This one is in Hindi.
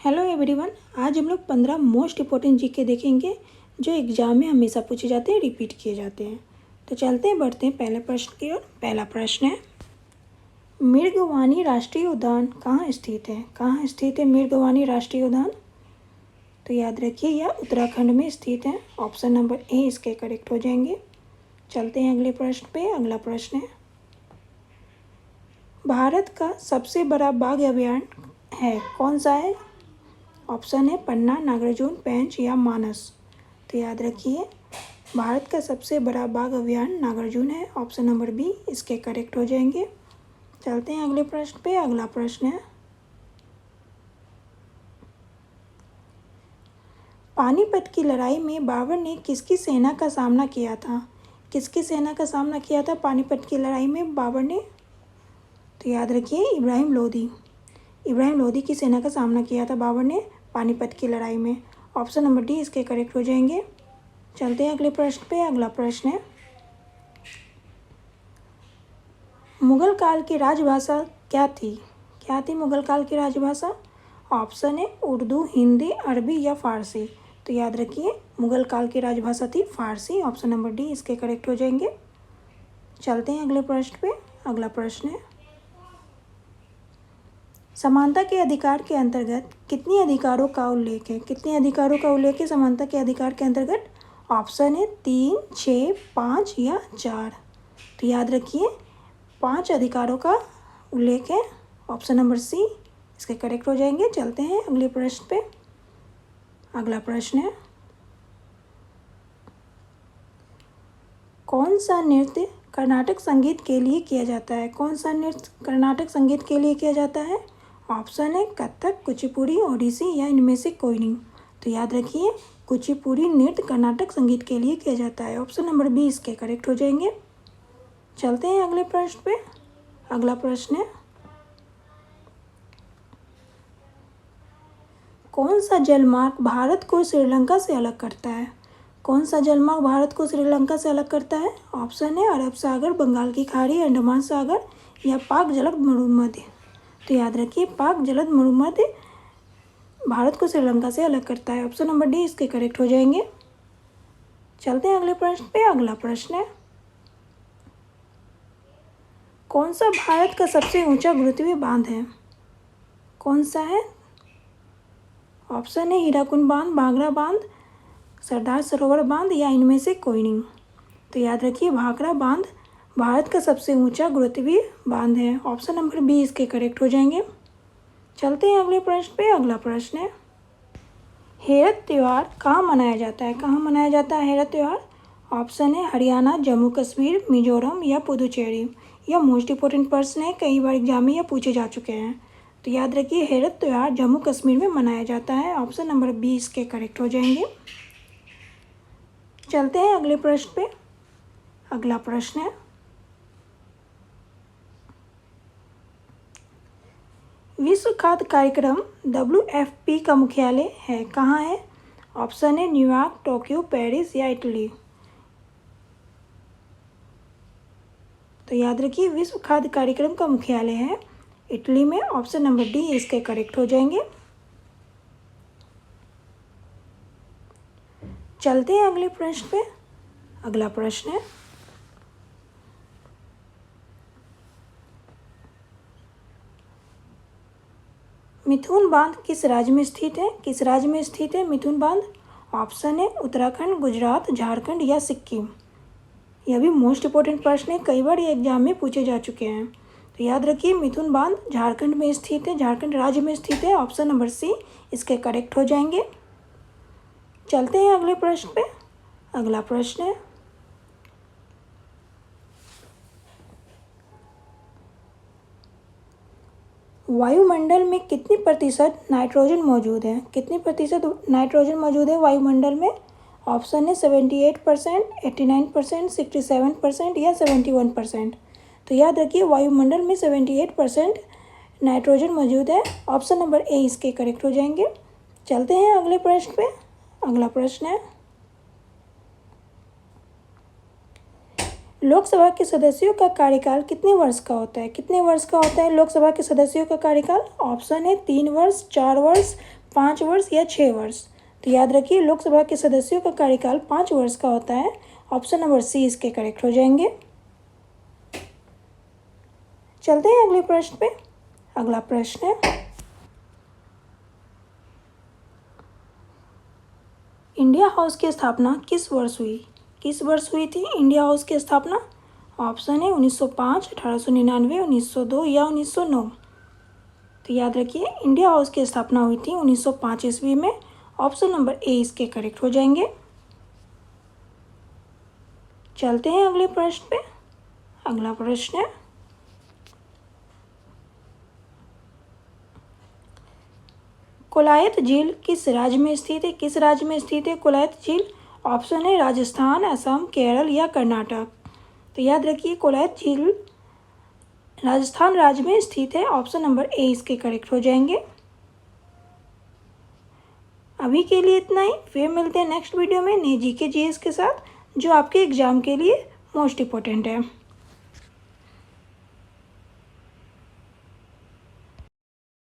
Hello everyone. आज हम लोग 15 मोस्ट इम्पोर्टेंट जीके देखेंगे जो एग्जाम में हमेशा पूछे जाते हैं, रिपीट किए जाते हैं। तो चलते हैं, बढ़ते हैं पहले प्रश्न की ओर। पहला प्रश्न है, मृगवानी राष्ट्रीय उद्यान कहाँ स्थित है? कहाँ स्थित है मृगवानी राष्ट्रीय उद्यान? तो याद रखिए यह उत्तराखंड में स्थित है। ऑप्शन नंबर ए इसके करेक्ट हो जाएंगे। चलते हैं अगले प्रश्न पे। अगला प्रश्न है, भारत का सबसे बड़ा बाघ अभयारण्य है कौन सा है? ऑप्शन है पन्ना, नागार्जुन, पेंच या मानस। तो याद रखिए भारत का सबसे बड़ा बाघ अभयारण्य नागार्जुन है। ऑप्शन नंबर बी इसके करेक्ट हो जाएंगे। चलते हैं अगले प्रश्न पे। अगला प्रश्न है, पानीपत की लड़ाई में बाबर ने किसकी सेना का सामना किया था? किसकी सेना का सामना किया था पानीपत की लड़ाई में बाबर ने? तो याद रखिए इब्राहिम लोदी। इब्राहिम लोदी की सेना का सामना किया था बाबर ने पानीपत की लड़ाई में। ऑप्शन नंबर डी इसके करेक्ट हो जाएंगे। चलते हैं अगले प्रश्न पे। अगला प्रश्न है, मुगल काल की राजभाषा क्या थी? क्या थी मुगल काल की राजभाषा? ऑप्शन है उर्दू, हिंदी, अरबी या फारसी। तो याद रखिए मुगल काल की राजभाषा थी फारसी। ऑप्शन नंबर डी इसके करेक्ट हो जाएंगे। चलते हैं अगले प्रश्न पे। अगला प्रश्न है, समानता के अधिकार के अंतर्गत कितने अधिकारों का उल्लेख है? कितने अधिकारों का उल्लेख है समानता के अधिकार के अंतर्गत? ऑप्शन है 3, 6, 5 या 4। तो याद रखिए 5 अधिकारों का उल्लेख है। ऑप्शन नंबर सी इसके करेक्ट हो जाएंगे। चलते हैं अगले प्रश्न पे। अगला प्रश्न है, कौन सा नृत्य कर्नाटक संगीत के लिए किया जाता है? कौन सा नृत्य कर्नाटक संगीत के लिए किया जाता है? ऑप्शन है कथक, कुचिपुड़ी, ओडिसी या इनमें से कोई नहीं। तो याद रखिए कुचिपुड़ी नृत्य कर्नाटक संगीत के लिए किया जाता है। ऑप्शन नंबर बी इसके करेक्ट हो जाएंगे। चलते हैं अगले प्रश्न पे। अगला प्रश्न है, कौन सा जलमार्ग भारत को श्रीलंका से अलग करता है? कौन सा जलमार्ग भारत को श्रीलंका से अलग करता है? ऑप्शन है अरब सागर, बंगाल की खाड़ी, अंडमान सागर या पाक जलद मरुमध्य। तो याद रखिए पाक जलद मरुमध्य भारत को श्रीलंका से अलग करता है। ऑप्शन नंबर डी इसके करेक्ट हो जाएंगे। चलते हैं अगले प्रश्न पे। अगला प्रश्न है, कौन सा भारत का सबसे ऊंचा गुरुत्वीय बांध है? कौन सा है? ऑप्शन है हीराकुंड बांध, भाखड़ा बांध, सरदार सरोवर बांध या इनमें से कोई नहीं। तो याद रखिए भाखड़ा बांध भारत का सबसे ऊंचा गुरुत्वीय बांध है। ऑप्शन नंबर बी इसके करेक्ट हो जाएंगे। चलते हैं अगले प्रश्न पे। अगला प्रश्न है, हेरत त्यौहार कहाँ मनाया जाता है? कहाँ मनाया जाता है हेरत त्यौहार? ऑप्शन है हरियाणा, जम्मू कश्मीर, मिजोरम या पुदुचेरी। यह मोस्ट इंपॉर्टेंट प्रश्न है, कई बार एग्जाम में यह पूछे जा चुके हैं। तो याद रखिए हेरत त्यौहार जम्मू कश्मीर में मनाया जाता है। ऑप्शन नंबर बी इसके करेक्ट हो जाएंगे। चलते हैं अगले प्रश्न पे। अगला प्रश्न है, विश्व खाद्य कार्यक्रम WFP का मुख्यालय है कहाँ है? ऑप्शन है न्यूयॉर्क, टोक्यो, पेरिस या इटली। तो याद रखिए विश्व खाद्य कार्यक्रम का मुख्यालय है इटली में। ऑप्शन नंबर डी इसके करेक्ट हो जाएंगे। चलते हैं अगले प्रश्न पे। अगला प्रश्न है, मिथुन बांध किस राज्य में स्थित है? किस राज्य में स्थित है मिथुन बांध? ऑप्शन है उत्तराखंड, गुजरात, झारखंड या सिक्किम। यह भी मोस्ट इंपॉर्टेंट प्रश्न है, कई बार ये एग्जाम में पूछे जा चुके हैं। तो याद रखिए मिथुन बांध झारखंड में स्थित है, झारखंड राज्य में स्थित है। ऑप्शन नंबर सी इसके करेक्ट हो जाएंगे। चलते हैं अगले प्रश्न पे। अगला प्रश्न है, वायुमंडल में कितनी प्रतिशत नाइट्रोजन मौजूद है? कितनी प्रतिशत नाइट्रोजन मौजूद है वायुमंडल में? ऑप्शन है 78%, 89%, 67% या 71%। तो याद रखिए वायुमंडल में 78% नाइट्रोजन मौजूद है। ऑप्शन नंबर ए इसके करेक्ट हो जाएंगे। चलते हैं अगले प्रश्न पे। अगला प्रश्न है, लोकसभा के सदस्यों का कार्यकाल कितने वर्ष का होता है? कितने वर्ष का होता है लोकसभा के सदस्यों का कार्यकाल? ऑप्शन है 3 वर्ष, 4 वर्ष, 5 वर्ष या 6 वर्ष? तो याद रखिए लोकसभा के सदस्यों का कार्यकाल 5 वर्ष का होता है। ऑप्शन नंबर सी इसके करेक्ट हो जाएंगे। चलते हैं अगले प्रश्न पे। अगला प्रश्न है, इंडिया हाउस की स्थापना किस वर्ष हुई? किस वर्ष हुई थी इंडिया हाउस की स्थापना? ऑप्शन है 1905, 1899, 1902 या 1909। तो याद रखिए इंडिया हाउस की स्थापना हुई थी 1905 ईस्वी में। ऑप्शन नंबर ए इसके करेक्ट हो जाएंगे। चलते हैं अगले प्रश्न पे। अगला प्रश्न है, कोलायत झील किस राज्य में स्थित है? किस राज्य में स्थित है कोलायत झील? ऑप्शन है राजस्थान, असम, केरल या कर्नाटक। तो याद रखिए कोलायत झील राजस्थान राज्य में स्थित है। ऑप्शन नंबर ए इसके करेक्ट हो जाएंगे। अभी के लिए इतना ही। फिर मिलते हैं नेक्स्ट वीडियो में नए जीके जीएस के साथ, जो आपके एग्जाम के लिए मोस्ट इम्पोर्टेंट है।